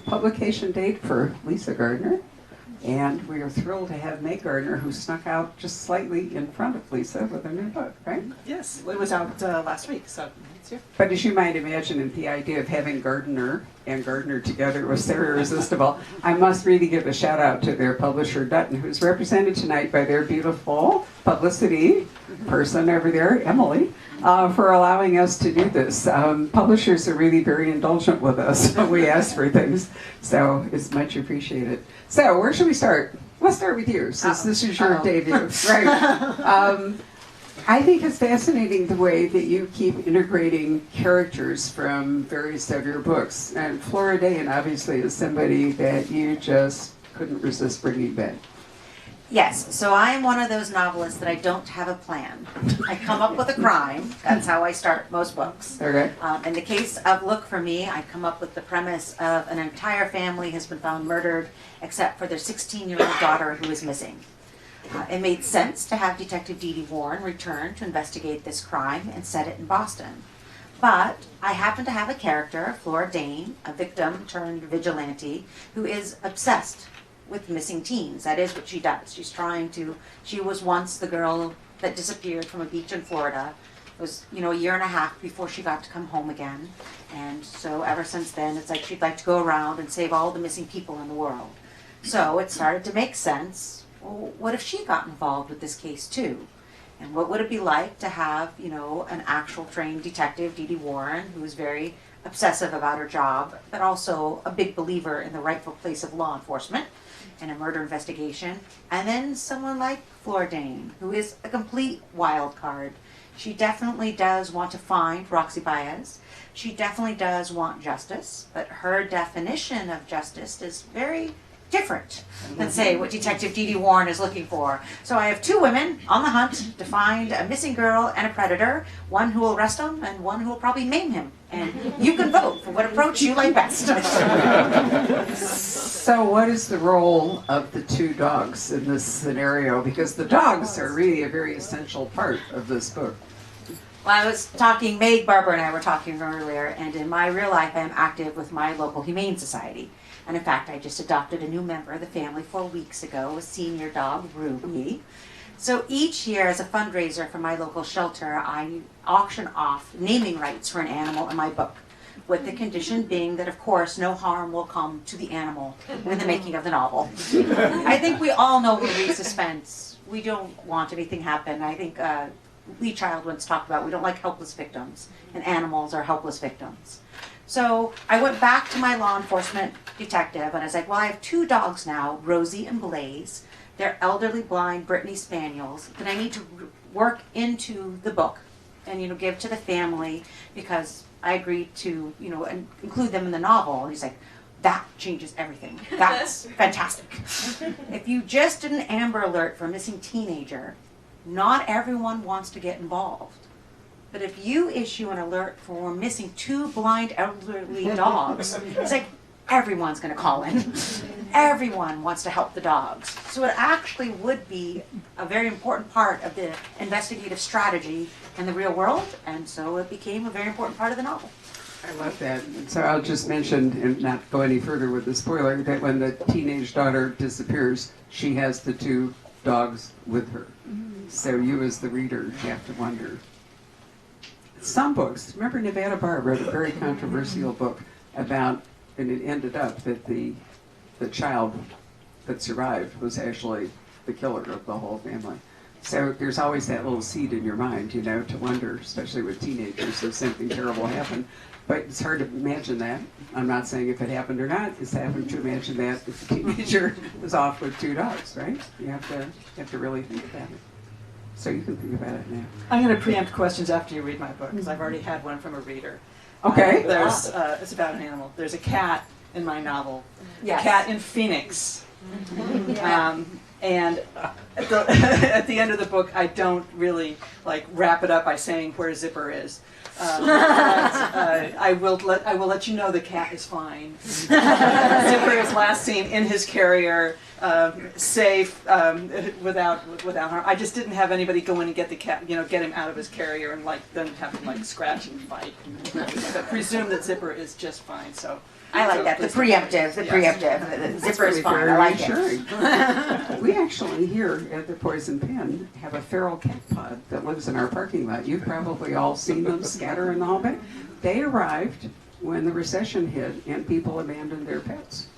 publication date for Lisa Gardner. And we are thrilled to have Meg Gardner, who snuck out just slightly in front of Lisa with her new book, right? Yes, it was out last week, so it's here. But as you might imagine, the idea of having Gardner and Gardner together was so irresistible. I must really give a shout out to their publisher, Dutton, who's represented tonight by their beautiful publicity person over there, Emily, for allowing us to do this. Publishers are really very indulgent with us when we ask for things, so it's much appreciated. So where should we start? Let's start with you, since this is your debut. Right. I think it's fascinating the way that you keep integrating characters from various of your books. And Flora Dane obviously is somebody that you just couldn't resist bringing back. Yes, so I am one of those novelists that I don't have a plan. I come up with a crime. That's how I start most books. Okay. In the case of Look for Me, I come up with the premise of an entire family has been found murdered except for their 16-year-old daughter who is missing. It made sense to have Detective Dee Dee Warren return to investigate this crime and set it in Boston. But I happen to have a character, Flora Dane, a victim turned vigilante, who is obsessed with missing teens. That is what she does. She was once the girl that disappeared from a beach in Florida. It was, a year and a half before she got to come home again. And so ever since then, it's like she'd like to go around and save all the missing people in the world. So it started to make sense. Well, what if she got involved with this case too? And what would it be like to have, an actual trained detective, Dee Dee Warren, who is very obsessive about her job, but also a big believer in the rightful place of law enforcement and a murder investigation, and then someone like Flora Dane, who is a complete wild card. She definitely does want to find Roxy Baez. She definitely does want justice, but her definition of justice is very different than, say, what Detective Dee Dee Warren is looking for. So I have two women on the hunt to find a missing girl and a predator, one who will arrest him and one who will probably maim him. And you can vote for what approach you like best. So what is the role of the two dogs in this scenario? Because the dogs are really a very essential part of this book. Well, I was talking, Meg, Barbara, and I were talking earlier, and in my real life I am active with my local Humane Society. And in fact, I just adopted a new member of the family 4 weeks ago, a senior dog, Ruby. So each year as a fundraiser for my local shelter, I auction off naming rights for an animal in my book, with the condition being that, of course, no harm will come to the animal in the making of the novel. I think we all know when we read suspense, we don't want anything happen. I think Lee Child once talked about we don't like helpless victims, and animals are helpless victims. So I went back to my law enforcement detective, and I was like, well, I have two dogs now, Rosie and Blaze. They're elderly blind Brittany Spaniels that I need to work into the book and, give to the family because I agreed to, and include them in the novel. And he's like, that changes everything. That's fantastic. If you just did an Amber Alert for a missing teenager, not everyone wants to get involved. But if you issue an alert for missing two blind elderly dogs, it's like everyone's going to call in. Everyone wants to help the dogs. So it actually would be a very important part of the investigative strategy in the real world, and so it became a very important part of the novel. I love that. So I'll just mention, and not go any further with the spoiler, that when the teenage daughter disappears, she has the two dogs with her. So you as the reader have to wonder. Some books, remember Nevada Barr wrote a very controversial book about, and it ended up that the child that survived was actually the killer of the whole family. So there's always that little seed in your mind, to wonder, especially with teenagers, if something terrible happened. But it's hard to imagine that. I'm not saying if it happened or not. It's happened to imagine that if the teenager was off with two dogs, right? You have to really think about it. So you can think about it now. I'm going to preempt questions after you read my book, because I've already had one from a reader. Okay. It's about an animal. There's a cat in my novel. Yes. A cat in Phoenix. Yeah. And at the end of the book, I don't really wrap it up by saying where Zipper is. I will let you know the cat is fine. Zipper is last seen in his carrier, safe, without harm. I just didn't have anybody go in and get the cat, get him out of his carrier and then have him scratch and fight. I presume that Zipper is just fine. So I like that. The preemptive. The zipper is fine. I like it. Reassuring. We actually here at the Poison Pen have a feral cat pod that lives in our parking lot. You've probably all seen them scatter in the hallway. They arrived when the recession hit and people abandoned their pets.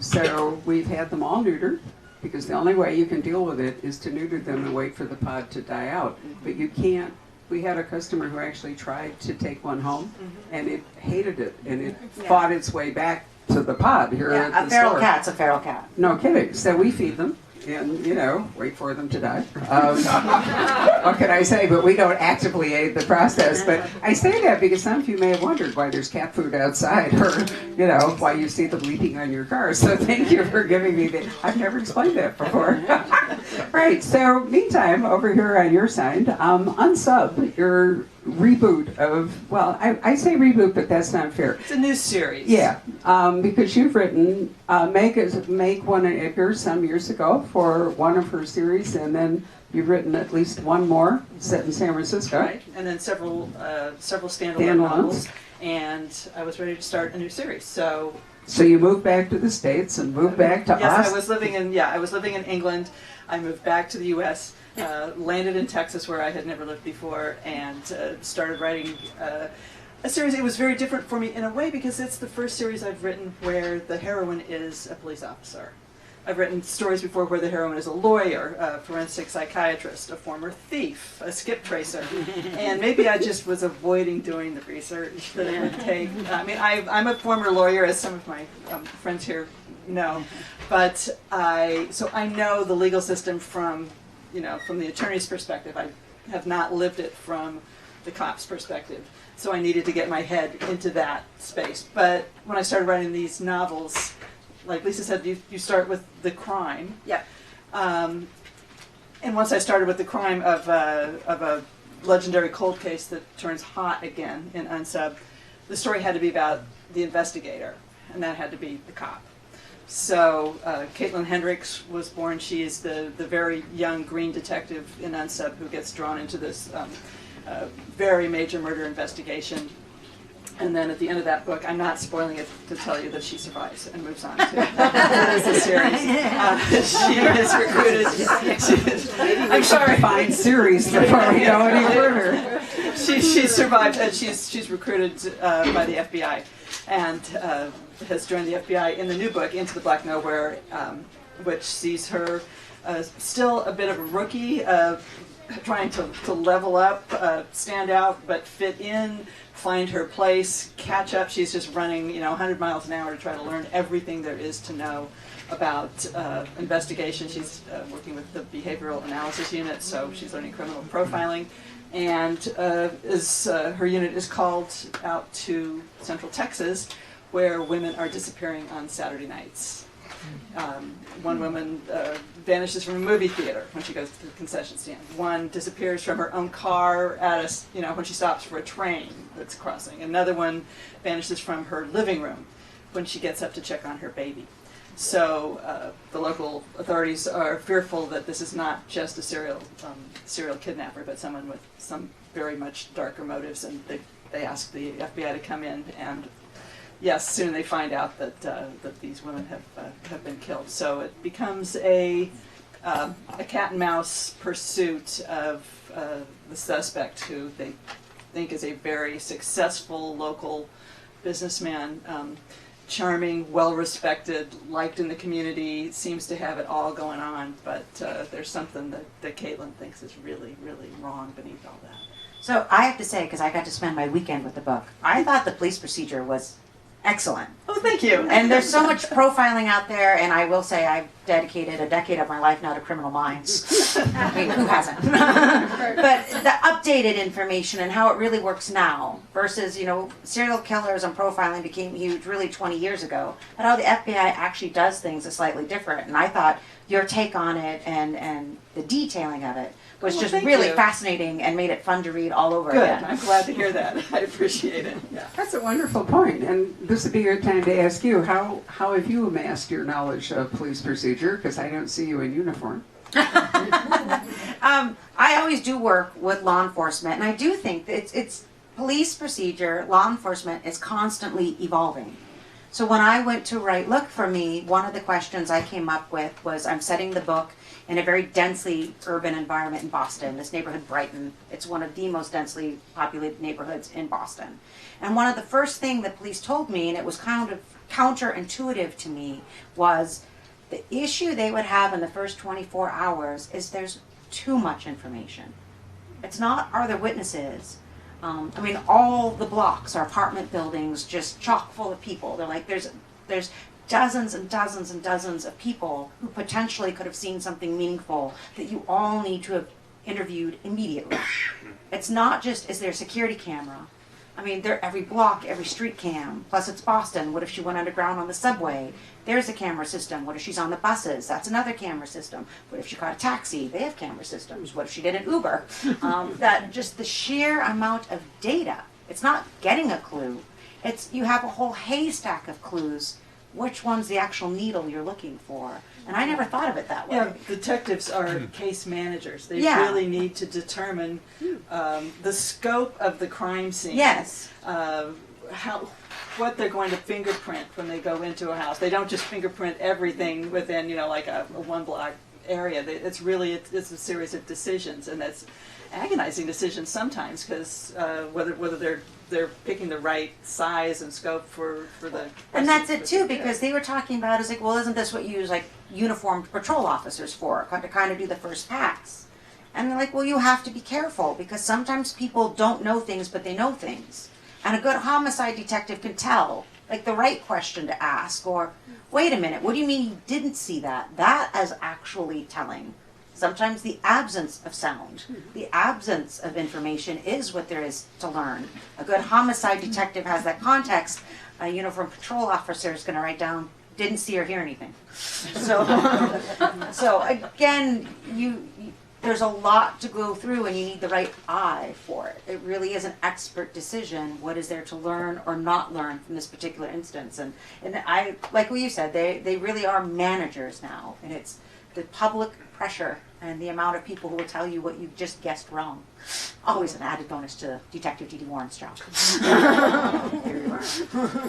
So we've had them all neutered, because the only way you can deal with it is to neuter them and wait for the pod to die out. But you can't. We had a customer who actually tried to take one home, and it hated it, and it fought its way back to the pod here at the store. A feral cat's a feral cat. No kidding. So we feed them and, wait for them to die. What can I say? But we don't actively aid the process. But I say that because some of you may have wondered why there's cat food outside, or, why you see them leaping on your car. So thank you for giving me that. I've never explained that before. Right. So meantime, over here on your side, Unsub, your reboot of, well, I say reboot, but that's not fair. It's a new series. Yeah, because you've written Meg won an Edgar some years ago for one of her series, and then you've written at least one more set in San Francisco. Right, and then several standalone novels, and I was ready to start a new series. So you moved back to the States and moved back to us? Yes, I was living in England. I moved back to the U.S., landed in Texas where I had never lived before, and started writing a series. It was very different for me in a way because it's the first series I've written where the heroine is a police officer. I've written stories before where the heroine is a lawyer, a forensic psychiatrist, a former thief, a skip tracer, and maybe I just was avoiding doing the research that it would take. I mean, I'm a former lawyer, as some of my friends here know, but I know the legal system from the attorney's perspective. I have not lived it from the cop's perspective. So I needed to get my head into that space. But when I started writing these novels, like Lisa said, you start with the crime. Yeah. And once I started with the crime of a legendary cold case that turns hot again in Unsub, the story had to be about the investigator, and that had to be the cop. So Caitlin Hendricks was born. She is the very young green detective in Unsub who gets drawn into this very major murder investigation. And then at the end of that book, I'm not spoiling it to tell you that she survives and moves on to the series. She is recruited. I'm sorry. Fine series before we go any further. She survived, and she's recruited by the FBI, and has joined the FBI in the new book, Into the Black Nowhere, which sees her still a bit of a rookie, trying to level up, stand out, but fit in, find her place, catch up. She's just running, 100 miles an hour to try to learn everything there is to know about investigation. She's working with the behavioral analysis unit, so she's learning criminal profiling. And her unit is called out to Central Texas, where women are disappearing on Saturday nights. One woman vanishes from a movie theater when she goes to the concession stand. One disappears from her own car at when she stops for a train that's crossing. Another one vanishes from her living room when she gets up to check on her baby. So the local authorities are fearful that this is not just a serial kidnapper, but someone with some very much darker motives, and they ask the FBI to come in, and yes, soon they find out that these women have been killed. So it becomes a cat and mouse pursuit of the suspect, who they think is a very successful local businessman, charming, well-respected, liked in the community, seems to have it all going on, but there's something that Caitlin thinks is really, really wrong beneath all that. So I have to say, because I got to spend my weekend with the book, I thought the police procedure was excellent. Oh, thank you. And there's so much profiling out there, and I will say I've dedicated a decade of my life now to Criminal Minds. I mean, who hasn't? But the updated information and how it really works now versus, serial killers and profiling became huge really 20 years ago. But how the FBI actually does things is slightly different. And I thought your take on it and the detailing of it was just really fascinating and made it fun to read all over again. I'm glad to hear that. I appreciate it. Yeah. That's a wonderful point, and this would be your time to ask you, how have you amassed your knowledge of police procedure, because I don't see you in uniform. I always do work with law enforcement, and I do think that it's police procedure, law enforcement is constantly evolving. So when I went to write Look for Me, one of the questions I came up with was, I'm setting the book in a very densely urban environment in Boston, this neighborhood Brighton. It's one of the most densely populated neighborhoods in Boston. And one of the first things the police told me, and it was kind of counterintuitive to me, was the issue they would have in the first 24 hours is there's too much information. It's not, are there witnesses? I mean, all the blocks are apartment buildings, just chock full of people. They're like, there's dozens and dozens and dozens of people who potentially could have seen something meaningful that you all need to have interviewed immediately. It's not just, is there a security camera? I mean, they're every block, every street cam. Plus it's Boston. What if she went underground on the subway? There's a camera system. What if she's on the buses? That's another camera system. What if she caught a taxi? They have camera systems. What if she did an Uber? That just the sheer amount of data. It's not getting a clue. It's you have a whole haystack of clues. Which one's the actual needle you're looking for? And I never thought of it that way. Yeah, detectives are case managers. They Yeah. really need to determine the scope of the crime scene. Yes. What they're going to fingerprint when they go into a house. They don't just fingerprint everything within, like a one block area. It's really it's a series of decisions, and that's agonizing decisions sometimes because whether they're picking the right size and scope for the. And that's it too, because they were talking about, is like, well, isn't this what you use like uniformed patrol officers for, to kind of do the first pass? And they're like, well, you have to be careful because sometimes people don't know things, but they know things. And a good homicide detective can tell, like, the right question to ask, or, wait a minute, what do you mean you didn't see that? That is actually telling. Sometimes the absence of sound, the absence of information is what there is to learn. A good homicide detective has that context. A uniformed patrol officer is going to write down, didn't see or hear anything. So again, there's a lot to go through and you need the right eye for it. It really is an expert decision. What is there to learn or not learn from this particular instance? And I, like what you said, they really are managers now. And it's the public pressure and the amount of people who will tell you what you just guessed wrong. Always an added bonus to Detective D.D. Warren's job.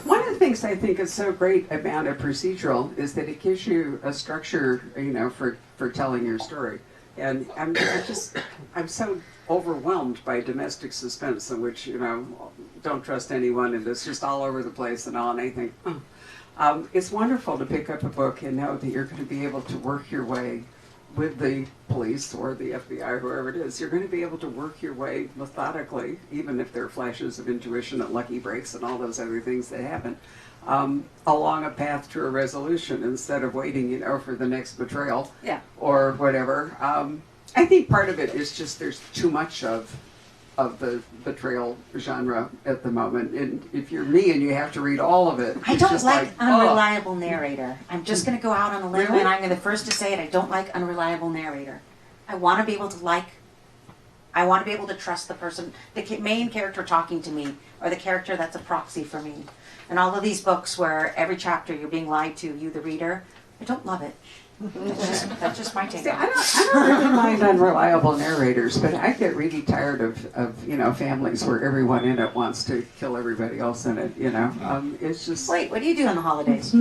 One of the things I think is so great about a procedural is that it gives you a structure, for telling your story. And I'm so overwhelmed by domestic suspense in which, don't trust anyone and it's just all over the place and all, and I think, it's wonderful to pick up a book and know that you're going to be able to work your way with the police or the FBI, whoever it is. You're going to be able to work your way methodically, even if there are flashes of intuition and lucky breaks and all those other things that happen, along a path to a resolution instead of waiting, for the next betrayal or whatever. I think part of it is just there's too much of the betrayal genre at the moment. And if you're me and you have to read all of it, I it's don't just like unreliable narrator. I'm just going to go out on a limb, Really? and I'm the first to say it. I don't like unreliable narrator. I want to be able to trust the person, the main character talking to me, or the character that's a proxy for me. And all of these books where every chapter you're being lied to, you the reader, I don't love it. That's just my take See, on I it. don't really mind unreliable narrators, but I get really tired of families where everyone in it wants to kill everybody else in it. It's just. Wait, what do you do on the holidays?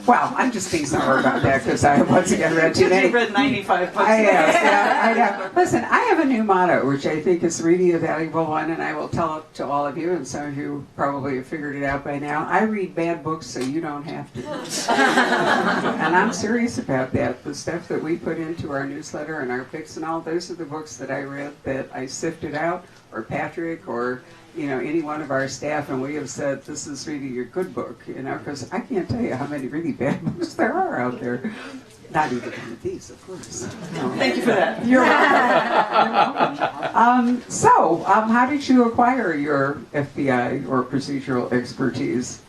Well, I'm just being somewhere about that because I once again read too many. You've read 95 books. I know. Listen, I have a new motto, which I think is really a valuable one, and I will tell it to all of you, and some of you probably have figured it out by now. I read bad books so you don't have to. And I'm serious about that. The stuff that we put into our newsletter and our picks and all, those are the books that I read that I sifted out, or Patrick, or any one of our staff, and we have said, this is really your good book, because I can't tell you how many really bad books there are out there. Not even one of these, of course. No. Thank you for that. You're welcome. How did you acquire your FBI or procedural expertise?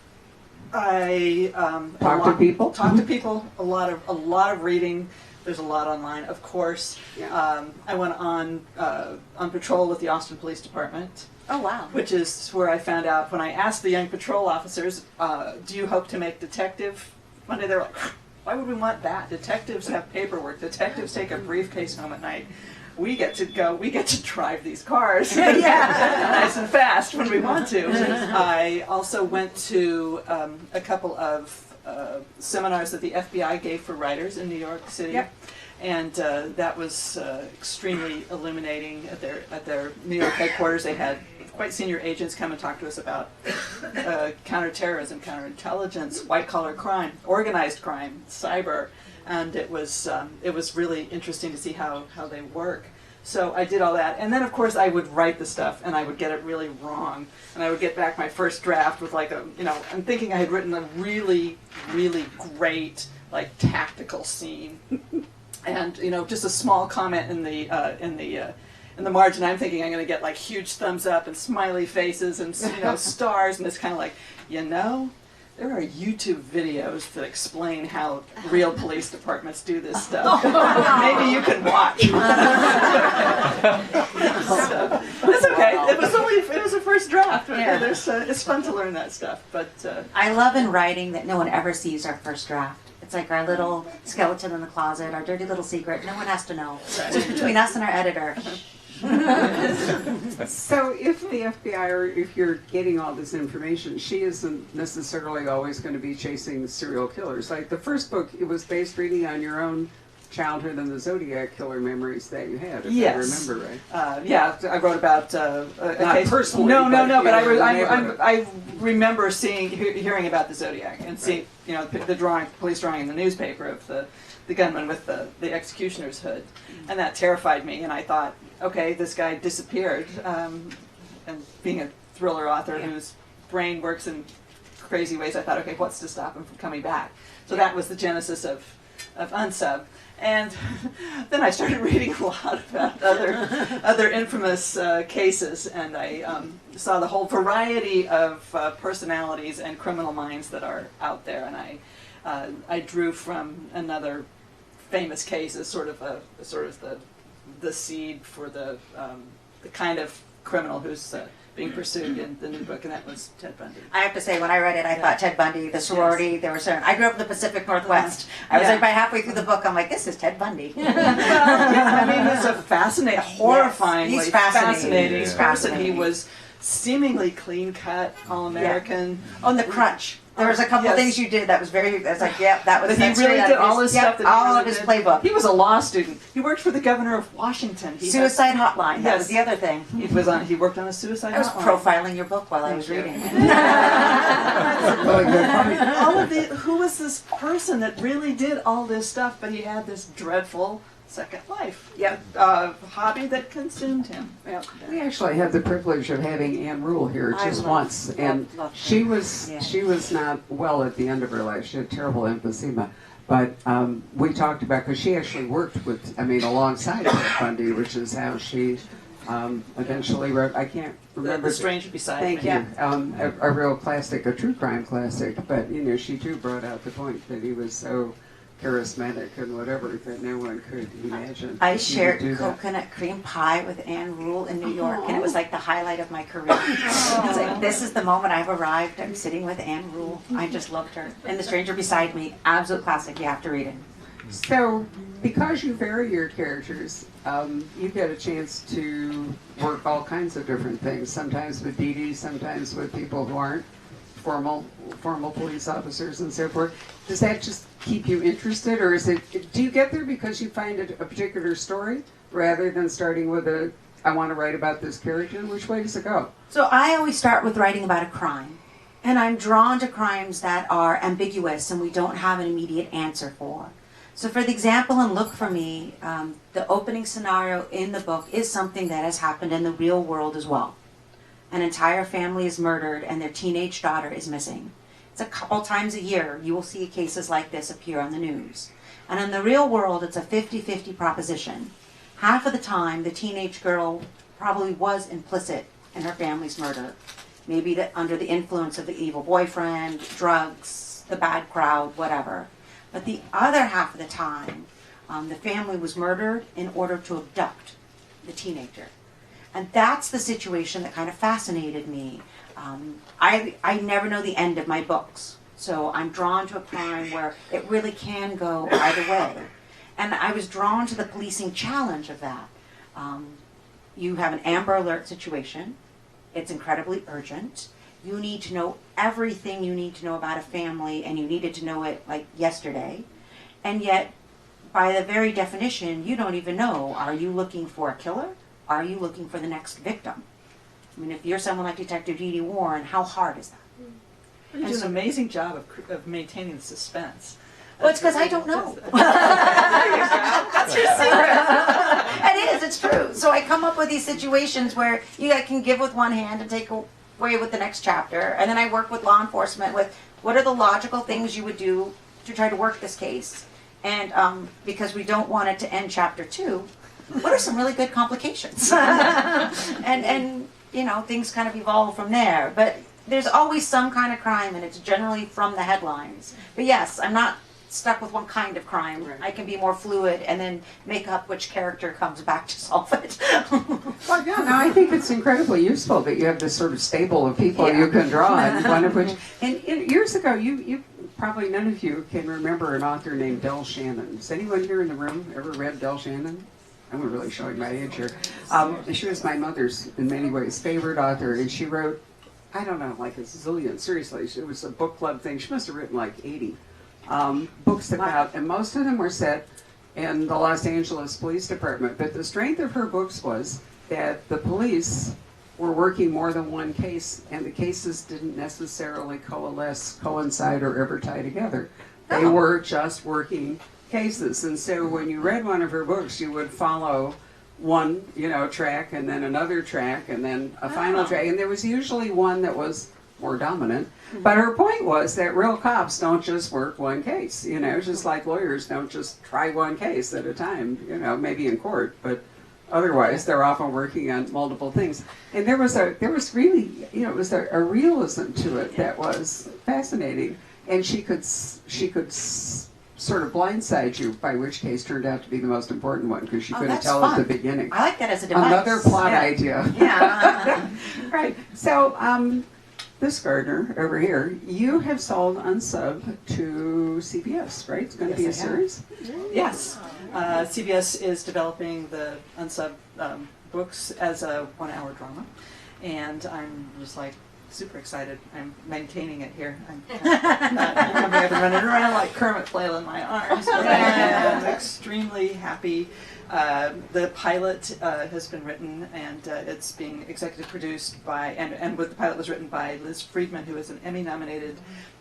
I Talk to people. Talk to people. A lot of reading. There's a lot online, of course. Yeah. I went on patrol with the Austin Police Department. Oh, wow. Which is where I found out when I asked the young patrol officers, "Do you hope to make detective?" One day they're like, "Why would we want that? Detectives have paperwork. Detectives take a briefcase home at night." we get to drive these cars nice and fast when we want to. I also went to a couple of seminars that the FBI gave for writers in New York City. Yep. And that was extremely illuminating. At their New York headquarters, they had quite senior agents come and talk to us about counterterrorism, counterintelligence, white-collar crime, organized crime, cyber, and it was really interesting to see how they work. So I did all that, and then of course I would write the stuff, and I would get it really wrong, and I would get back my first draft with like I'm thinking I had written a really, really great like tactical scene, and just a small comment in the margin. I'm thinking I'm going to get like huge thumbs up and smiley faces and stars, and it's kind of like there are YouTube videos that explain how real police departments do this stuff. Maybe you can watch. So, it's okay. It was a first draft. Yeah. It's fun to learn that stuff. But I love in writing that no one ever sees our first draft. It's like our little skeleton in the closet, our dirty little secret. No one has to know. It's just between us and our editor. So if the FBI, or if you're getting all this information, she isn't necessarily always going to be chasing serial killers. Like the first book, it was based really on your own childhood and the Zodiac killer memories that you had, if I remember right. Yeah, I wrote about a Not case. personally, No, but I I remember hearing about the Zodiac and seeing the police drawing in the newspaper of the gunman with the executioner's hood, and that terrified me. And I thought, okay, this guy disappeared, and being a thriller author whose brain works in crazy ways, I thought, okay, what's to stop him from coming back? So that was the genesis of Unsub. And then I started reading a lot about other infamous cases, and I saw the whole variety of personalities and criminal minds that are out there, and I drew from another famous case as sort of the seed for the kind of criminal who's being pursued in the new book, and that was Ted Bundy. I have to say, when I read it, I thought Ted Bundy, the sorority, there were certain. I grew up in the Pacific Northwest. I was like, by halfway through the book, I'm like, this is Ted Bundy. Well, yeah, I mean, he's a fascinating, horrifyingly He's fascinating. fascinating He's person. fascinating. He was seemingly clean-cut, all-American. On the crutch. There was a couple Yes. things you did that was very, I was like, yep, that was But he that's really straight out did of all his stuff that he all really of his did. playbook. He was a law student. He worked for the governor of Washington. He Suicide hotline, that was Yes. the other thing. he worked on a suicide I was hotline. profiling your book while I was Thank you. reading it. Really good point. Who was this person that really did all this stuff, but he had this dreadful second life? Hobby that consumed him. Yep. We actually had the privilege of having Anne Rule here I just love- once, and love she her. was Yeah. she was not well at the end of her life. She had terrible emphysema, but we talked about, because she actually worked alongside Ted Bundy, which is how she eventually wrote. I can't remember. The Stranger Beside Thank Me. you. A real classic, a true crime classic. But she too brought out the point that he was so charismatic and whatever that no one could imagine. I he would shared do that. coconut cream pie with Anne Rule in New York, and it was like the highlight of my career. It's like, this is the moment I've arrived. I'm sitting with Anne Rule. I just loved her. And The Stranger Beside Me, absolute classic. You have to read it. So, because you vary your characters, you get a chance to work all kinds of different things. Sometimes with Dee Dee, sometimes with people who aren't formal police officers and so forth. Does that just keep you interested, or do you get there because you find a particular story rather than starting with I want to write about this character? Which way does it go? So I always start with writing about a crime. And I'm drawn to crimes that are ambiguous and we don't have an immediate answer for. So for the example in Look For Me, the opening scenario in the book is something that has happened in the real world as well. An entire family is murdered and their teenage daughter is missing. It's a couple times a year you will see cases like this appear on the news. And in the real world, it's a 50-50 proposition. Half of the time, the teenage girl probably was implicit in her family's murder. Maybe under the influence of the evil boyfriend, drugs, the bad crowd, whatever. But the other half of the time, the family was murdered in order to abduct the teenager. And that's the situation that kind of fascinated me. I never know the end of my books. So I'm drawn to a crime where it really can go either way. And I was drawn to the policing challenge of that. You have an Amber Alert situation. It's incredibly urgent. You need to know everything you need to know about a family, and you needed to know it like yesterday. And yet, by the very definition, you don't even know, are you looking for a killer? Are you looking for the next victim? I mean, if you're someone like Detective Dee Warren, how hard is that? You do an amazing job of maintaining the suspense. Well, it's because I don't know. There you go. That's your secret. It is, it's true. So I come up with these situations where you can give with one hand and take away with the next chapter. And then I work with law enforcement with what are the logical things you would do to try to work this case. And because we don't want it to end chapter 2, what are some really good complications? and you know, things kind of evolve from there. But there's always some kind of crime, and it's generally from the headlines. But yes, I'm not stuck with one kind of crime. Right. I can be more fluid and then make up which character comes back to solve it. Well, yeah, no, I think it's incredibly useful that you have this sort of stable of people you can draw on, one of which, and years ago, you probably none of you can remember an author named Del Shannon. Has anyone here in the room ever read Del Shannon? I'm really showing my age here. She was my mother's, in many ways, favorite author, and she wrote, I don't know, like a zillion, seriously, it was a book club thing. She must have written like 80 books about, and most of them were set in the Los Angeles Police Department. But the strength of her books was that the police were working more than one case, and the cases didn't necessarily coincide, or ever tie together. They were just working cases. And so when you read one of her books, you would follow one, track, and then another track, and then a final track. And there was usually one that was more dominant. But her point was that real cops don't just work one case, just like lawyers don't just try one case at a time, maybe in court, but otherwise they're often working on multiple things. And there was really, it was a realism to it that was fascinating. And she could sort of blindside you by which case turned out to be the most important one, because she couldn't tell at the beginning. I like that as a device. Another plot idea. Yeah. Right. So, this Gardner over here, you have sold Unsub to CBS, right? It's going to be a series? Yes. CBS is developing the Unsub books as a 1-hour drama, and I'm just like super excited. I'm maintaining it here. I've been running around like Kermit flailing my arms. I'm extremely happy. The pilot has been written, and it's being executive produced by, and the pilot was written by Liz Friedman, who is an Emmy-nominated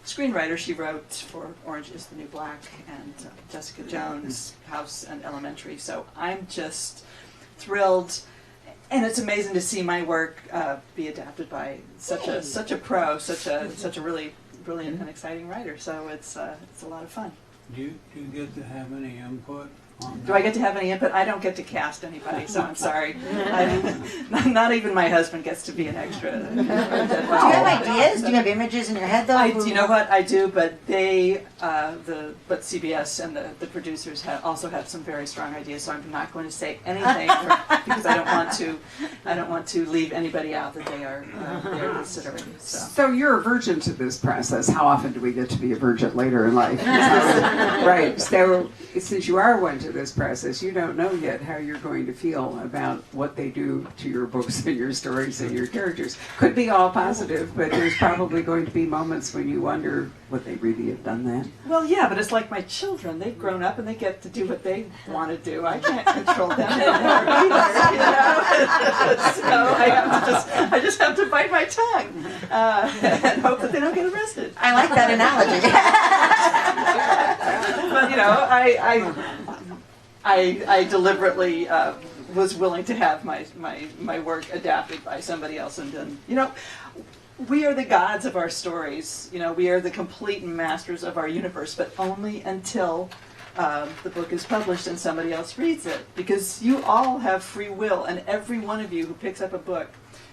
screenwriter. She wrote for Orange is the New Black and Jessica Jones, House, and Elementary. So I'm just thrilled. And it's amazing to see my work be adapted by such a pro, such a really brilliant and exciting writer. So it's a lot of fun. Do you get to have any input on that? Do I get to have any input? I don't get to cast anybody, so I'm sorry. Not even my husband gets to be an extra. Do you have ideas? Do you have images in your head, though? You know what? I do, but but CBS and the producers also have some very strong ideas. So I'm not going to say anything because I don't want to leave anybody out that they are considering. So you're a virgin to this process. How often do we get to be a virgin later in life? Right. So since you are one to this process, you don't know yet how you're going to feel about what they do to your books and your stories and your characters. Could be all positive, but there's probably going to be moments when you wonder, would they really have done that? Well, yeah, but it's like my children. They've grown up and they get to do what they want to do. I can't control them anymore either, So I just have to bite my tongue and hope that they don't get arrested. I like that analogy. But I deliberately was willing to have my work adapted by somebody else, and then we are the gods of our stories. We are the complete masters of our universe, but only until the book is published and somebody else reads it. Because you all have free will, and every one of you who picks up a book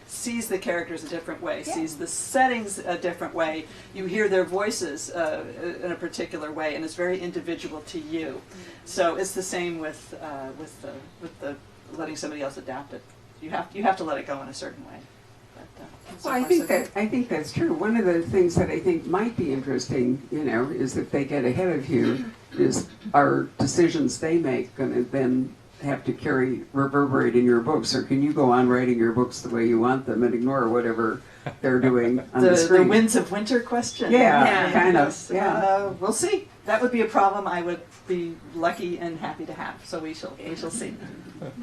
sees the characters a different way, sees the settings a different way. You hear their voices in a particular way, and it's very individual to you. So it's the same with the letting somebody else adapt it. You have to let it go in a certain way. Well, I think that's true. One of the things that I think might be interesting, is if they get ahead of you, are decisions they make going to then have to reverberate in your books, or can you go on writing your books the way you want them and ignore whatever they're doing on the The screen? winds of winter question. Yeah, kind of, yeah. We'll see. That would be a problem I would be lucky and happy to have. So we shall see.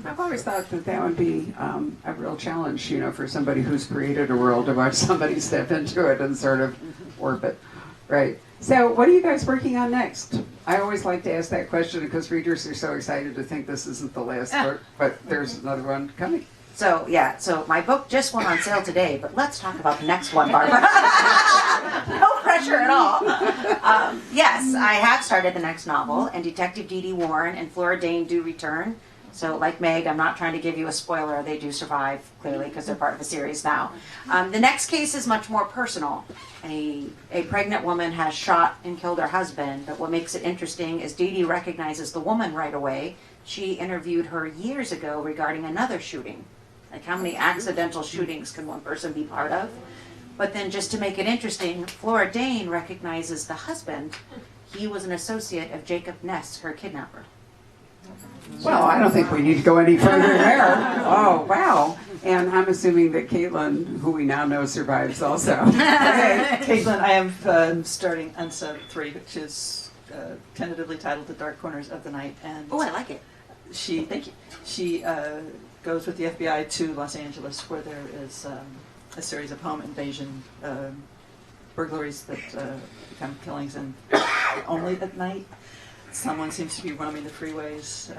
I've always thought that would be a real challenge, you know, for somebody who's created a world to watch somebody step into it and sort of warp it. Right. So what are you guys working on next? I always like to ask that question because readers are so excited to think this isn't the last book, but there's another one coming. So yeah, so my book just went on sale today, but let's talk about the next one, Barbara. No pressure at all. Yes, I have started the next novel, and Detective Dee Dee Warren and Flora Dane do return. So like Meg, I'm not trying to give you a spoiler. They do survive, clearly, because they're part of the series now. The next case is much more personal. A pregnant woman has shot and killed her husband, but what makes it interesting is Dee Dee recognizes the woman right away. She interviewed her years ago regarding another shooting. Like, how many accidental shootings can one person be part of? But then, just to make it interesting, Flora Dane recognizes the husband. He was an associate of Jacob Ness, her kidnapper. Well, I don't think we need to go any further there. Oh, wow. And I'm assuming that Caitlin, who we now know survives also. Okay, Caitlin, I am starting Unsub 3, which is tentatively titled The Dark Corners of the Night. And Oh, I like it. thank you. She goes with the FBI to Los Angeles, where there is a series of home invasion burglaries that become killings, and only at night. Someone seems to be roaming the freeways,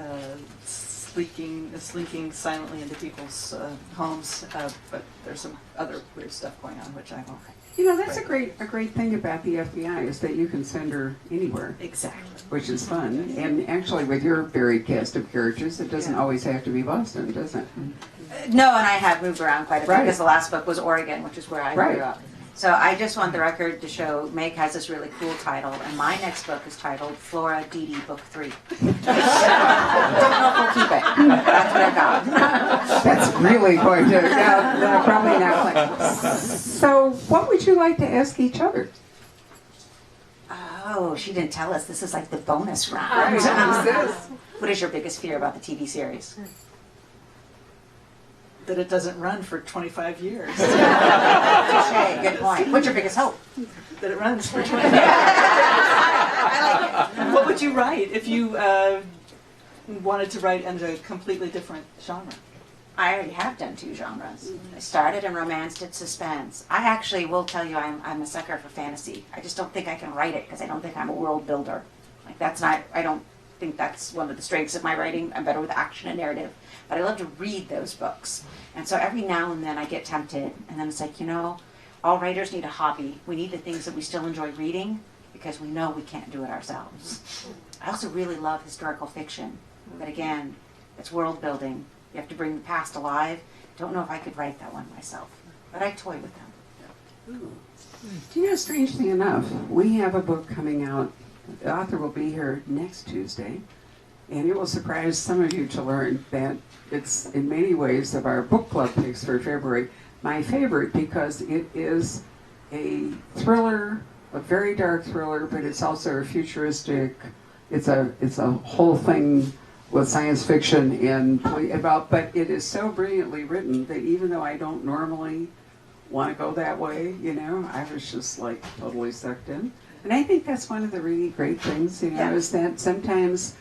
slinking silently into people's homes, but there's some other weird stuff going on, which I won't. You know, that's a great thing about the FBI is that you can send her anywhere. Exactly. Which is fun. And actually, with your varied cast of characters, it doesn't always have to be Boston, does it? No, and I have moved around quite a bit Right. because the last book was Oregon, which is where I Right. grew up. So I just want the record to show Meg has this really cool title, and my next book is titled Flora Dee Dee Book 3. Don't know if we'll keep it. That's what I got. That's really going to, no, probably not. So, what would you like to ask each other? Oh, she didn't tell us. This is like the bonus round. What is your biggest fear about the TV series? That it doesn't run for 25 years. Touché, good point. What's your biggest hope? That it runs for 25 years. I like it. What would you write if you wanted to write in a completely different genre? I already have done 2 genres. I started and romance, did suspense. I actually will tell you I'm a sucker for fantasy. I just don't think I can write it because I don't think I'm a world builder. Like, that's not, I don't think that's one of the strengths of my writing. I'm better with action and narrative. But I love to read those books. And so every now and then I get tempted. And then it's like, you know, all writers need a hobby. We need the things that we still enjoy reading because we know we can't do it ourselves. I also really love historical fiction. But again, it's world building. You have to bring the past alive. Don't know if I could write that one myself. But I toy with them. Do you know, strangely enough, we have a book coming out. The author will be here next Tuesday. And it will surprise some of you to learn that it's, in many ways, of our book club picks for February, my favorite because it is a thriller, a very dark thriller, but it's also a futuristic, it's a whole thing with science fiction and but it is so brilliantly written that even though I don't normally want to go that way, you know, I was just like totally sucked in. And I think that's one of the really great things, you know, is that sometimes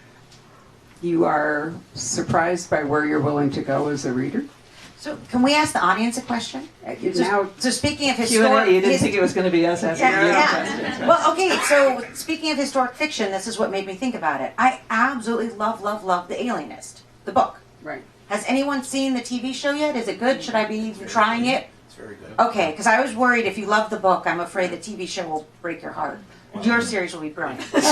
you are surprised by where you're willing to go as a reader. So can we ask the audience a question? Now, So speaking of Q&A, historic... you didn't think it was going to be us asking you questions. Well, okay, so speaking of historic fiction, this is what made me think about it. I absolutely love The Alienist, the book. right. Has anyone seen the TV show yet? Is it good? Should I be trying it? It's very good. Okay, because I was worried if you love the book, I'm afraid the TV show will break your heart. Your series will be brilliant. You wrote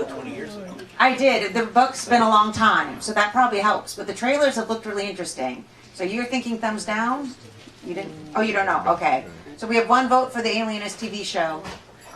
it 20 years ago. I did. The book's been a long time, so that probably helps. But the trailers have looked really interesting. So you're thinking thumbs down? You didn't? Oh, you don't know. Okay. So we have 1 vote for the Alienist TV show.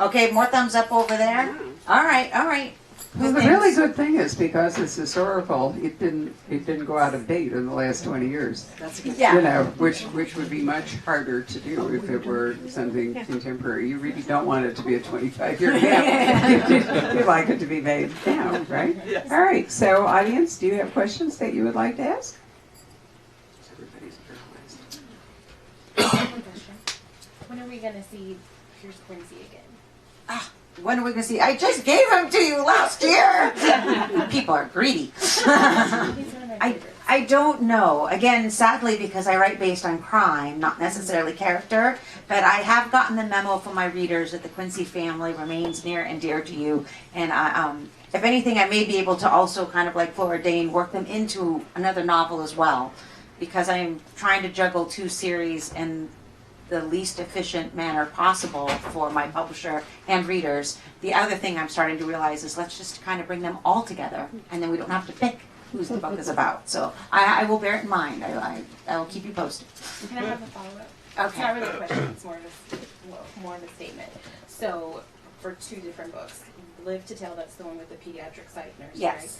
Okay, more thumbs up over there. All right, all right. Well, the really good thing is because it's historical, it didn't go out of date in the last 20 years. That's a good. Yeah. You know, which would be much harder to do if it were something contemporary. You really don't want it to be a 25-year gap. You'd like it to be made now, right? Yes. All right. So, audience, do you have questions that you would like to ask? Everybody's paralyzed. One question. When are we gonna see Here's Quincy again? When are we going to see? I just gave him to you last year. People are greedy. He's one of my favorites. I don't know. Again, sadly, because I write based on crime, not necessarily character, but I have gotten the memo from my readers that the Quincy family remains near and dear to you. And if anything, I may be able to also kind of like Flora Dane work them into another novel as well, because I'm trying to juggle 2 series in the least efficient manner possible for my publisher and readers. The other thing I'm starting to realize is let's just kind of bring them all together, and then we don't have to pick whose the book is about. So I will bear it in mind. I will keep you posted. Can I have a follow-up? It's Okay. not really a question, it's more of a statement. So, for 2 different books, Live to Tell, that's the one with the pediatric psych nurse, Yes.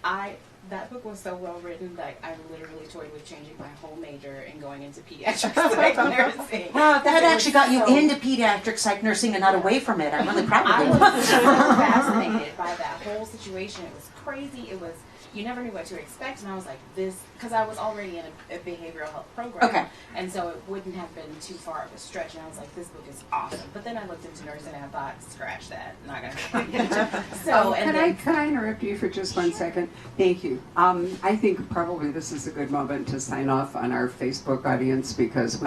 right? That book was so well written that I literally toyed with changing my whole major and going into pediatric psych nursing. Well, that It was actually got you so- into pediatric psych nursing and not away from it. I'm really proud I of you. was so fascinated by that whole situation. It was crazy. It was, you never knew what to expect. And I was like, this, because I was already in a behavioral health program. Okay. And so it wouldn't have been too far of a stretch. And I was like, this book is awesome. But then I looked into nursing and I thought, scratch that. Not going to. So, and then, Can I interrupt you for just 1 second? Thank you. I think probably this is a good moment to sign off on our Facebook audience because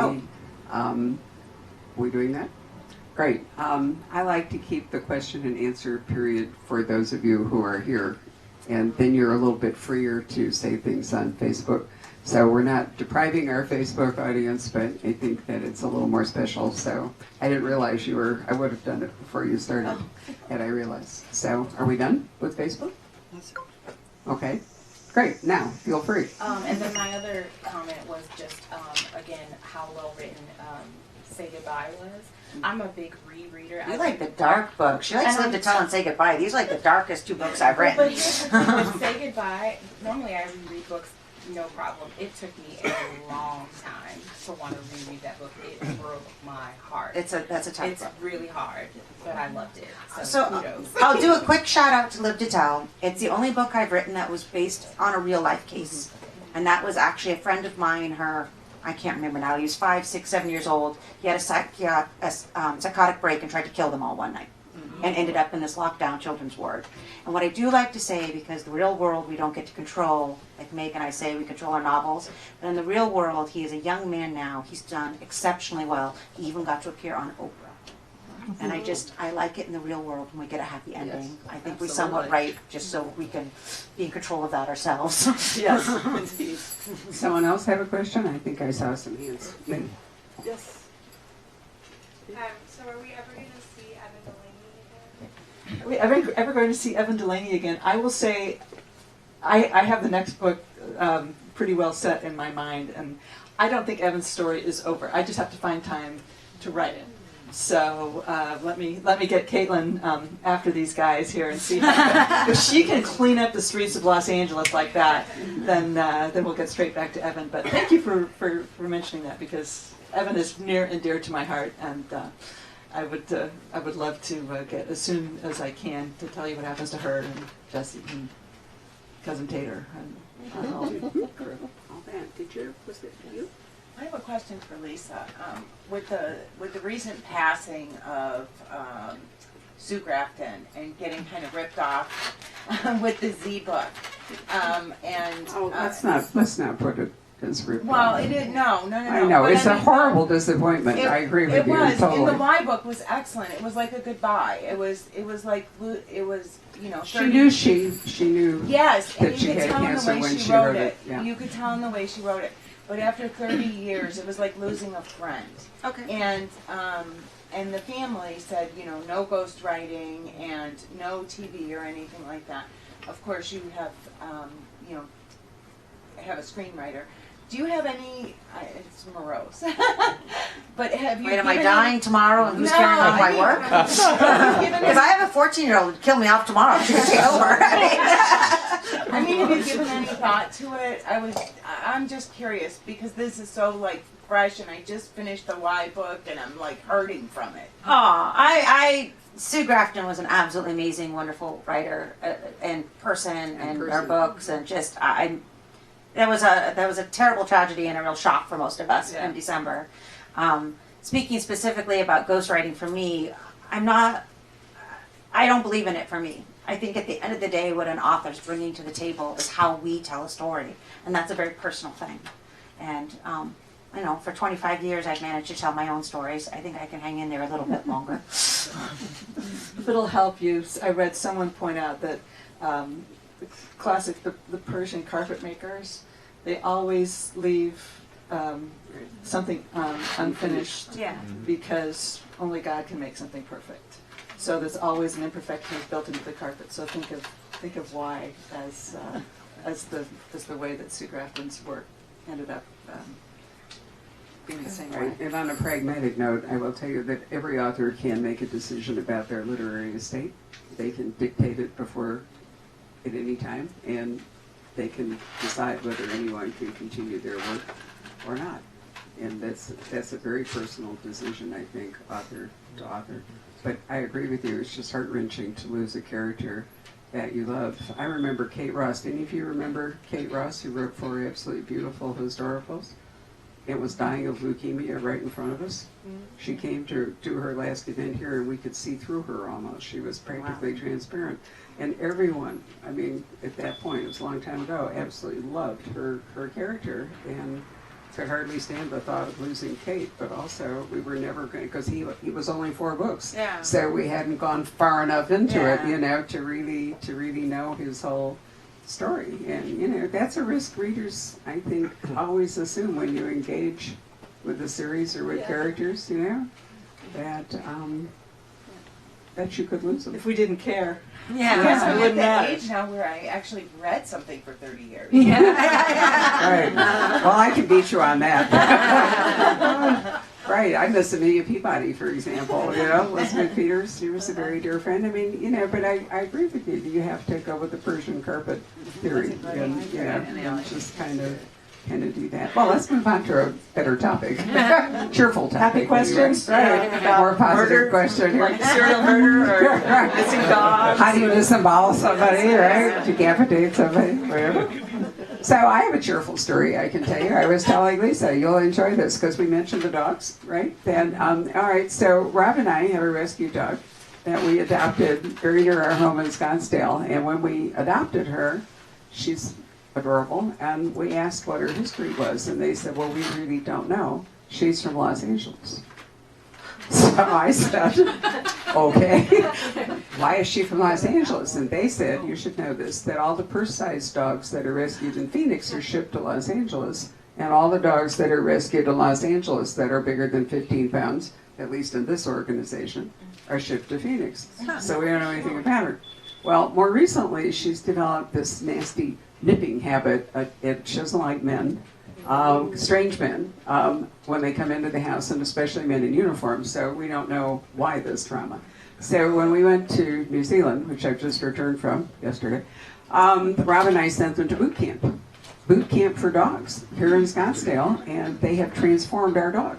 we doing that? Great. I like to keep the question and answer period for those of you who are here, and then you're a little bit freer to say things on Facebook. So we're not depriving our Facebook audience, but I think that it's a little more special. So I didn't realize you were, I would have done it before you started, had I realized. So are we done with Facebook? Okay, great. Now, feel free. and then my other comment was just, again, how well written Say Goodbye was. I'm a big rereader. You like the dark books. She likes And Live to Tell and Say Goodbye. These are like the darkest 2 books I've written. But here's the thing, with Say Goodbye, normally I reread books, no problem. It took me a long time to want to reread that book. It broke my heart. That's a tough It's book. really hard, but I loved it. So, So kudos. I'll do a quick shout out to Live to Tell. It's the only book I've written that was based on a real life case. And that was actually a friend of mine, I can't remember now, he was 5, 6, 7 years old. He had a psychotic break and tried to kill them all one night. And ended up in this lockdown children's ward. And what I do like to say, because the real world we don't get to control, like Meg and I say, we control our novels, but in the real world, he is a young man now. He's done exceptionally well. He even got to appear on Oprah. And I like it in the real world when we get a happy ending. Yes, I think we absolutely. somewhat write just so we can be in control of that ourselves. Yes, indeed. Someone else have a question? I think I saw some hands. Yes. So are we ever going to see Evan Delaney again? Are we ever going to see Evan Delaney again? I will say, I have the next book pretty well set in my mind, and I don't think Evan's story is over. I just have to find time to write it. So let me get Caitlin after these guys here and see if she can clean up the streets of Los Angeles like that. Then we'll get straight back to Evan. But thank you for mentioning that, because Evan is near and dear to my heart, and I would love to get as soon as I can to tell you what happens to her and Jesse and cousin Tater and all the crew. All that. Was it you? I have a question for Lisa. With the recent passing of Sue Grafton and getting kind of ripped off with the Z book, and Let's not put it as ripped well, off. it didn't. No. I know But it's a mean, horrible disappointment. I agree with you was, totally. and the Y book was excellent. It was like a goodbye. It was like it was 30, She knew. Yes, that and she you could had tell in cancer the way when she she wrote wrote it. it, yeah. You could tell in the way she wrote it. But after 30 years, it was like losing a friend. Okay. And the family said, no ghost writing and no TV or anything like that. Of course, you have, have a screenwriter. do you have any? It's morose. But have you? Wait, am I given dying tomorrow and who's No, carrying on my I mean- work? Have you given If I have a 14-year-old who'd kill me off tomorrow, she could take over. I mean, have you given any thought to it? I'm just curious because this is so like fresh, and I just finished the Y book, and I'm like hurting from it. Sue Grafton was an absolutely amazing, wonderful writer and person, and her books, and just that was a terrible tragedy and a real shock for most of us in December. Speaking specifically about ghostwriting for me, I don't believe in it for me. I think at the end of the day, what an author's bringing to the table is how we tell a story, and that's a very personal thing. And for 25 years, I've managed to tell my own stories. I think I can hang in there a little bit longer. If it'll help you, I read someone point out that the classic, the Persian carpet makers, they always leave something unfinished because only God can make something perfect. So there's always an imperfection built into the carpet. So think of why as the way that Sue Grafton's work ended up being the same way. Right. And on a pragmatic note, I will tell you that every author can make a decision about their literary estate. They can dictate it before at any time, and they can decide whether anyone can continue their work or not. And that's a very personal decision, I think, author to author. But I agree with you, it's just heart-wrenching to lose a character that you love. I remember Kate Ross. Any of you remember Kate Ross, who wrote 4 absolutely beautiful historicals? It was dying of leukemia right in front of us. She came to her last event here, and we could see through her almost. She was practically transparent. And everyone, I mean, at that point, it was a long time ago, absolutely loved her character, and could hardly stand the thought of losing Kate, but also we were never going to, because he was only 4 books. Yeah. So we hadn't gone far enough into it, to really know his whole story. And, that's a risk readers, I think, always assume when you engage with the series or with characters, that you could lose them. If we didn't care. Because I'm at wouldn't that matter. age now where I actually read something for 30 years. Right. Well, I can beat you on that. Right. I miss Amelia Peabody, for example. Elizabeth Peters, she was a very dear friend. I mean, but I agree with you that you have to go with the Persian carpet theory. And just kind of do that. Well, let's move on to a better topic. Cheerful topic. Happy questions? Right. More positive question here. Like serial murder or missing dogs. How do you disembowel somebody, right? Decapitate somebody, whatever. So I have a cheerful story I can tell you. I was telling Lisa, you'll enjoy this because we mentioned the dogs, right? And all right, so Rob and I have a rescue dog that we adopted very near our home in Scottsdale. And when we adopted her, she's adorable, and we asked what her history was, and they said, well, we really don't know. She's from Los Angeles. So I said, okay, why is she from Los Angeles? And they said, you should know this, that all the purse-sized dogs that are rescued in Phoenix are shipped to Los Angeles, and all the dogs that are rescued in Los Angeles that are bigger than 15 pounds, at least in this organization, are shipped to Phoenix. So we don't know anything about her. Well, more recently, she's developed this nasty nipping habit. She doesn't like men, strange men, when they come into the house, and especially men in uniform, so we don't know why this trauma. So when we went to New Zealand, which I've just returned from yesterday, Rob and I sent them to boot camp for dogs here in Scottsdale, and they have transformed our dog.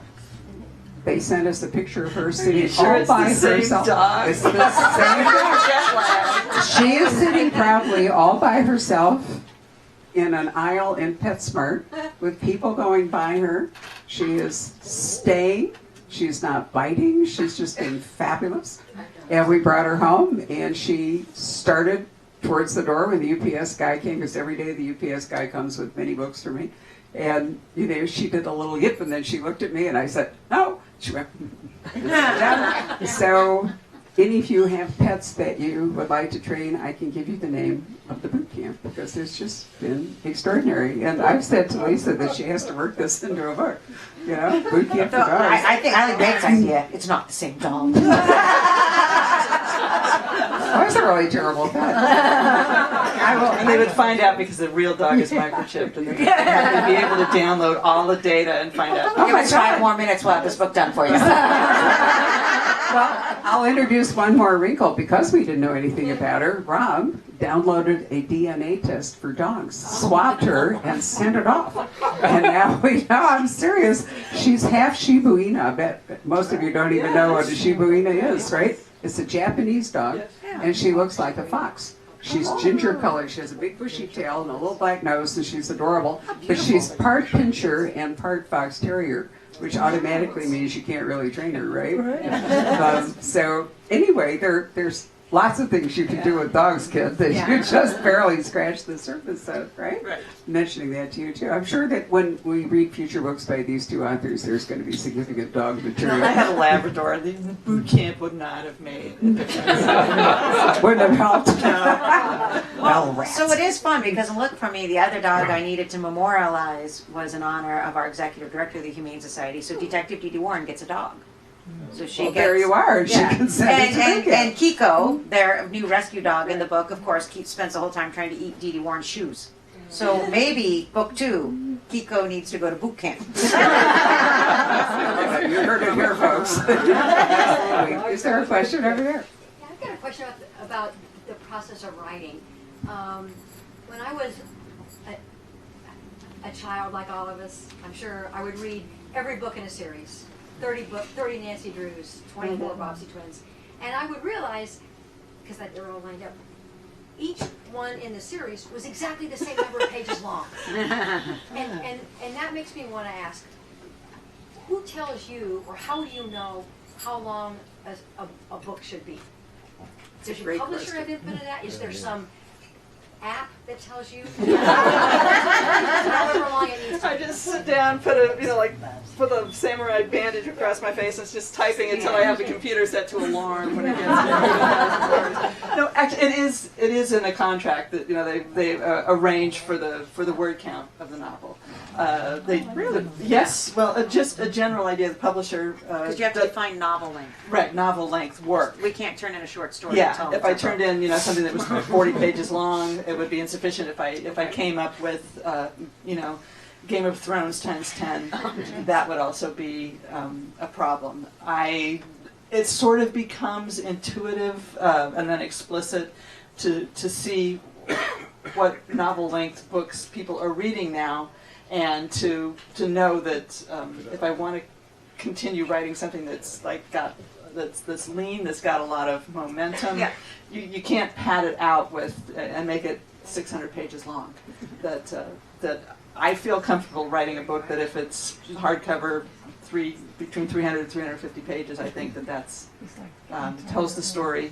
They sent us a picture of her sitting all by herself. Dog? It's the same dog. She is sitting proudly all by herself in an aisle in PetSmart with people going by her. She is staying. She's not biting. She's just being fabulous. And we brought her home, and she started towards the door when the UPS guy came, because every day the UPS guy comes with many books for me. And, she did a little yip, and then she looked at me, and I said, no. She went, So, any of you have pets that you would like to train, I can give you the name of the boot camp, because it's just been extraordinary. And I've said to Lisa that she has to work this into a book. Boot camp for dogs. I think Greg's idea. It's not the same dog. That was a really terrible pet. And they would find out because the real dog is microchipped, and they'd be able to download all the data and find out. Give us 5 more minutes, we'll have this book done for you. Well, I'll introduce one more wrinkle. Because we didn't know anything about her, Rob downloaded a DNA test for dogs, swabbed her, and sent it off. And now we know, I'm serious, she's half Shiba Inu. I bet most of you don't even know what a Shiba Inu is, right? It's a Japanese dog, and she looks like a fox. She's ginger colored. She has a big bushy tail and a little black nose, and she's adorable. But she's part Pinscher and part Fox Terrier, which automatically means you can't really train her, right? So anyway, there's lots of things you can do with dogs, kid, that you just barely scratch the surface of, right? Right. Mentioning that to you too. I'm sure that when we read future books by these two authors, there's going to be significant dog material. I had a Labrador. The boot camp would not have made. Wouldn't have helped. Well, rats. So it is fun because look, for me, the other dog I needed to memorialize was in honor of our executive director of the Humane Society. So Detective Dee Dee Warren gets a dog. So she Well, there you are. She can send it to and, Book and Kiko, their new rescue dog in the book, of course, spends the whole time trying to eat Dee Dee Warren's shoes. So maybe book 2, Kiko needs to go to boot camp. You heard it here, folks. Is there a question over there? Yeah, I've got a question about the process of writing. When I was a child, like all of us, I'm sure I would read every book in a series. 30 Nancy Drews, 24 Bobbsey Twins. And I would realize, because they were all lined up, each one in the series was exactly the same number of pages long. And that makes me want to ask, who tells you, or how do you know how long a book should be? Does your publisher have input in that? Is there some app that tells you however long it needs to be? I just sit down, put a samurai bandage across my face, and it's just typing until I have the computer set to alarm when it gets there. No, actually, it is in a contract that they arrange for the word count of the novel. Yes. Well, just a general idea. The publisher Because you have to define novel length. right, novel length work. We can't turn in a short story. Yeah, if I turned in, something that was 40 pages long, it would be insufficient. If I came up with, Game of Thrones times 10, that would also be a problem. It sort of becomes intuitive and then explicit to see what novel length books people are reading now, and to know that if I want to continue writing something that's that's lean, that's got a lot of momentum. Yeah. You can't pad it out and make it 600 pages long. That I feel comfortable writing a book that if it's hardcover, between 300 and 350 pages, I think that's tells the story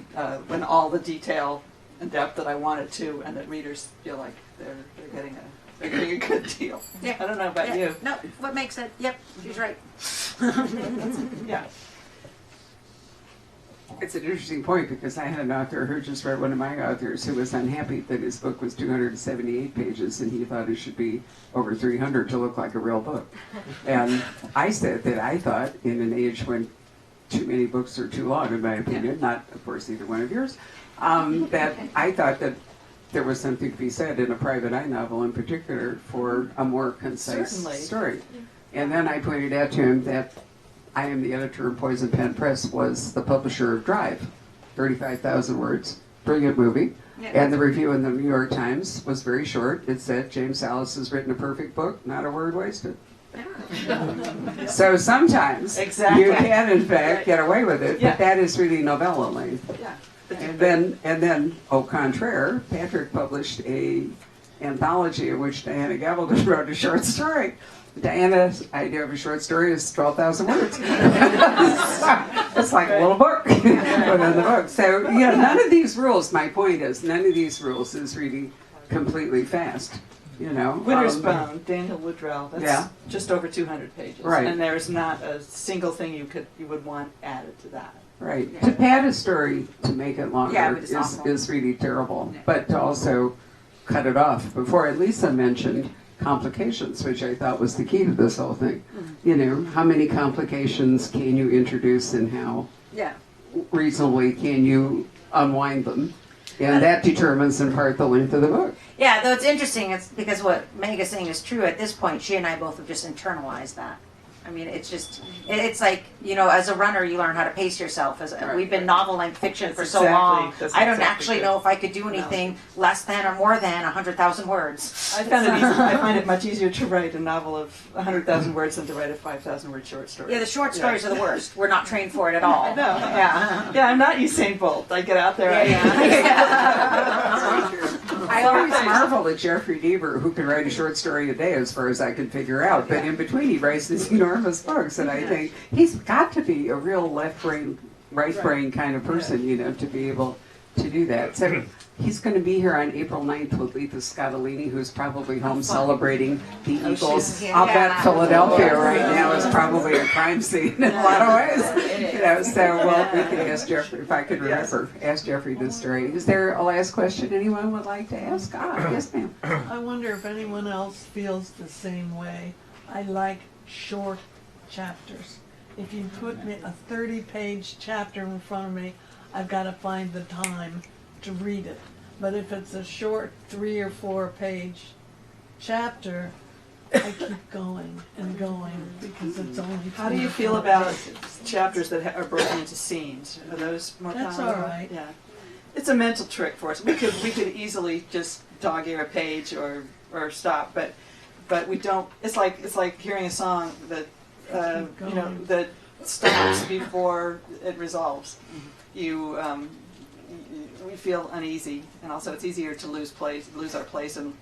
in all the detail and depth that I want it to, and that readers feel like they're getting a good deal. Yeah. I don't know about you. No, what makes it? Yep, she's right. Yeah. It's an interesting point because I had an author who just read one of my authors who was unhappy that his book was 278 pages and he thought it should be over 300 to look like a real book. And I said that I thought in an age when too many books are too long, in my opinion, not of course either one of yours, that I thought that there was something to be said in a private eye novel in particular for a more concise Certainly. story. And then I pointed out to him that I am the editor of Poison Pen Press, was the publisher of Drive, 35,000 words, brilliant movie. Yeah. And the review in the New York Times was very short. It said, James Sallis has written a perfect book, not a word wasted. So sometimes Exactly. you can, in fact, get away with it, Yeah. but that is really novella length. Yeah. And then, au contraire, Patrick published a anthology in which Diana Gabaldon wrote a short story. Diana's idea of a short story is 12,000 words. It's like a little book within the book. So, none of these rules, my point is, none of these rules is really completely fast. Winter's Bone, Daniel Woodrell. That's just over 200 pages. Right. And there's not a single thing you would want added to that. Right. To pad a story to make it longer Yeah, but it's awful. is really terrible. Yeah. But to also cut it off. Before, Lisa mentioned complications, which I thought was the key to this whole thing. How many complications can you introduce and how Yeah. reasonably can you unwind them? And that determines in part the length of the book. Yeah, though it's interesting, it's because what Meg is saying is true. At this point, she and I both have just internalized that. I mean, it's just, it's like, you know, as a runner, you learn how to pace yourself. We've been novel-length fiction for so long. I don't actually know if I could do anything less than or more than 100,000 words. I find it much easier to write a novel of 100,000 words than to write a 5,000-word short story. Yeah, the short stories are the worst. We're not trained for it at all. No. Yeah. Yeah, I'm not Usain Bolt. I get out there. I always marvel at Jeffrey Deaver, who can write a short story a day as far as I can figure out. But in between, he writes these enormous books. And I think he's got to be a real left brain, right brain kind of person, you know, to be able to do that. So he's going to be here on April 9th with Letha Scottolini, who's probably home celebrating the Eagles. I'll bet Philadelphia right now is probably a crime scene in a lot of ways. You know, so we can ask Jeffrey, if I could remember, ask Jeffrey this story. Is there a last question anyone would like to ask? Yes, ma'am. I wonder if anyone else feels the same way. I like short chapters. If you put me a 30-page chapter in front of me, I've got to find the time to read it. But if it's a short 3 or 4 page chapter, I keep going and going because it's only. How do you feel about chapters that are broken into scenes? Are those more common? That's all right. Yeah, it's a mental trick for us. We could easily just dog ear a page or stop, but we don't. It's like hearing a song that you know that stops before it resolves. We feel uneasy, and also it's easier to lose our place, and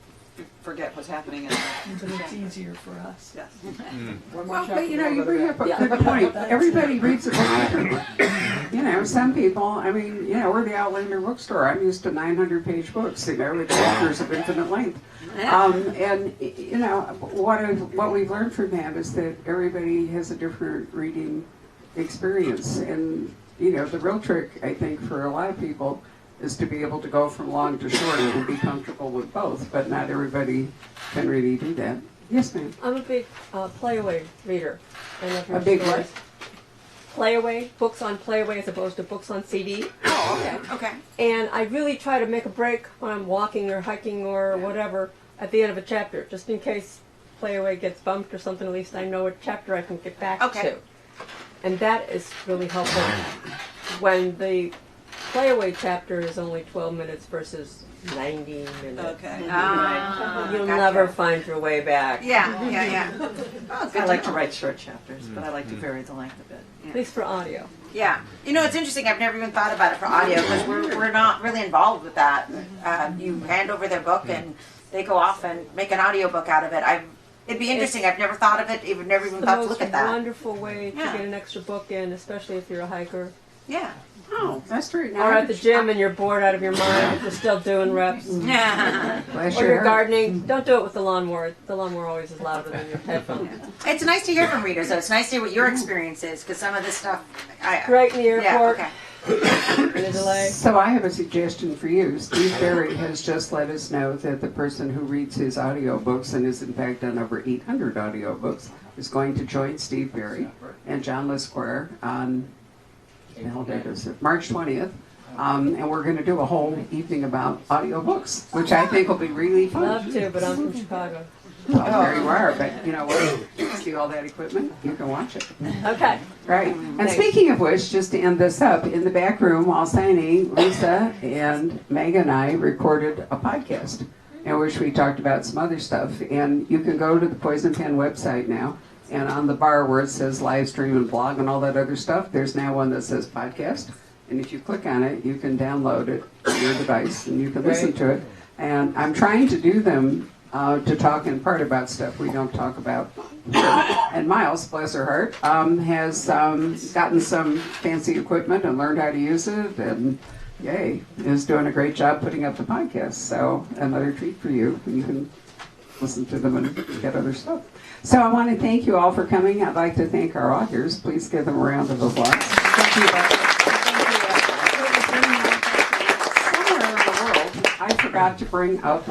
forget what's happening. But it's easier for us. Yes. Well, but you know, you bring up a good point. Everybody reads a book differently. You know, some people, I mean, you know, we're the Outlander Bookstore. I'm used to 900-page books, you know, with chapters of infinite length. And, you know, what we've learned from that is that everybody has a different reading experience. And, you know, the real trick, I think, for a lot of people is to be able to go from long to short and be comfortable with both, but not everybody can really do that. Yes, ma'am. I'm a big playaway reader. I love A big stories. what? Playaway, books on playaway as opposed to books on CD. Oh, okay. And I really try to make a break when I'm walking or hiking or whatever at the end of a chapter, just in case playaway gets bumped or something. At least I know what chapter I can get back to. And that is really helpful when the playaway chapter is only 12 minutes versus 90 minutes. Okay. You'll never find your way back. Yeah. I like to write short chapters, but I like to vary the length a bit. At least for audio. Yeah. You know, it's interesting. I've never even thought about it for audio because we're not really involved with that. You hand over their book and they go off and make an audio book out of it. It'd be interesting. I've never thought of it. Never even thought to look at that. It's a wonderful way to get an extra book in, especially if you're a hiker. Yeah. Oh, that's true. Or at the gym and you're bored out of your mind, you're still doing reps. Yeah. Bless Or your you're heart. gardening. Don't do it with the lawnmower. The lawnmower always is louder than your headphones. It's nice to hear from readers, though. It's nice to hear what your experience is because some of this stuff. Right in the airport. Yeah. Okay. In a delay. So I have a suggestion for you. Steve Berry has just let us know that the person who reads his audiobooks and is in fact done over 800 audiobooks is going to join Steve Berry and John Lesquire on March 20th. And we're going to do a whole evening about audiobooks, which I think will be really fun. Love to, but I'm from Chicago. Well, there you are, but you know what? See all that equipment? You can watch it. Okay. Right. And speaking of which, just to end this up, in the back room while signing, Lisa and Meg and I recorded a podcast in which we talked about some other stuff. And you can go to the Poison Pen website now, and on the bar where it says live stream and blog and all that other stuff, there's now one that says podcast. And if you click on it, you can download it to your device and you can listen to it. And I'm trying to do them to talk in part about stuff we don't talk about. And Miles, bless her heart, has gotten some fancy equipment and learned how to use it, and yay, is doing a great job putting up the podcast. So another treat for you. You can listen to them and get other stuff. So I want to thank you all for coming. I'd like to thank our authors. Please give them a round of applause. Thank you. Somewhere in the world, I forgot to bring up